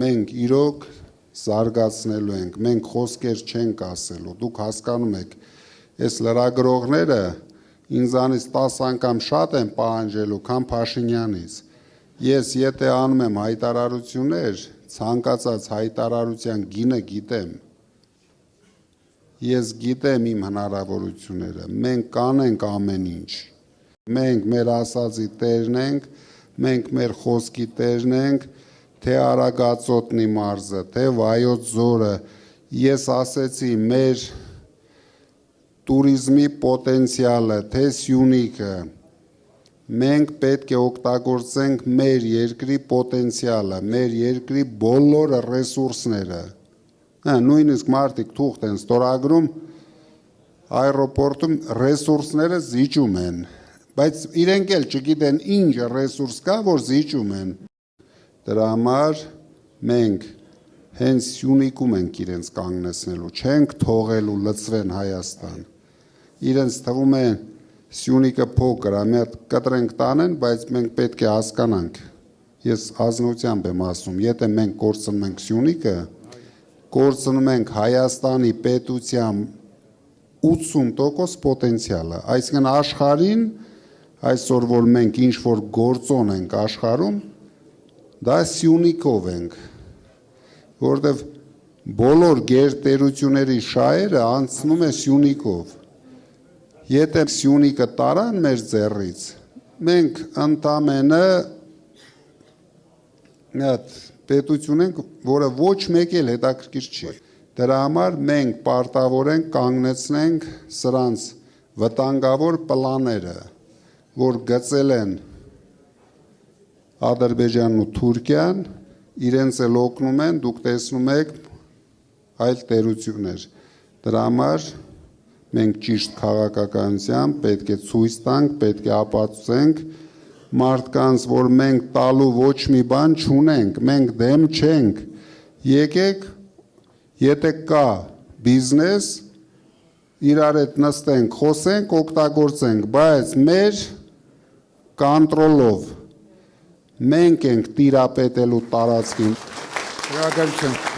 Մենք իրոք զարգացնելու ենք, մենք խոսքեր չենք ասելու, դուք հասկանում եք, այս լրագրողները ինձանից 10 անգամ շատ են պահանջելու, քան Փաշինյանից։ Ես եթե անում եմ հայտարարություններ, ցանկացած հայտարարության գինը գիտեմ։ Ես գիտեմ իմ հնարավորությունները, մենք կանենք ամեն ինչ։ Մենք մեր ասածի տերն ենք, մենք մեր խոսքի տերն ենք, թե Արագածոտնի մարզը, թե Վայոց ձորը, ես ասեցի մեր տուրիզմի պոտենցիալը, թե Սյունիքը, մենք պետք է օգտագործենք մեր երկրի պոտենցիալը, մեր երկրի բոլոր ռեսուրսները, նույնիսկ մարդիկ թուղթ են ստորագրում, այռոպորտում ռեսուրսները զիջում են, բայց իրենք էլ չգիտեն ինչ ռեսուրս կա, որ զիջում են, դրա համար մենք հենց Սյունիքում ենք իրենց կանգնեցնելու, չենք թողելու լծվեն Հայաստան, իրենց թվում է Սյունիքը փոքր, մի հատ կտրենք տանեն, բայց մենք պետք է հասկանանք, ես ազնությամբ եմ ասում, եթե մենք կորցնում ենք Սյունիքը, կորցնում ենք Հայաստանի պետության 80% պոտենցիալը, այսինքն աշխարհին, այսօր որ մենք ինչ-որ գործոն ենք աշխարհում, դա Սյունիքով ենք, որովհետև բոլոր գերտերությունների շահերը անցնում է Սյունիքով, եթե Սյունիքը տարան մեր ձեռից, մենք ընդամենը պետություն ենք, որը ոչ մեկ էլ հետաքրքիր չի, դրա համար մենք պարտավոր ենք կանգնեցնենք սրանց վտանգավոր պլանները, որ գծել են Ադրբեջանն ու Թուրքիան, իրենց էլ օգնում են, դուք տեսնում եք այլ տերություններ, դրա համար մենք ճիշտ քաղաքականությամբ պետք է ցույց տանք, պետք է ապացուցենք մարդկանց, որ մենք տալու ոչ մի բան չունենք, մենք դեմ չենք, եկեք, եթե կա բիզնես, իրար հետ նստենք, խոսենք, օգտագործենք, բայց մեր կոնտրոլով, մենք ենք տիրապետելու տարածքին։ Շնորհակալություն։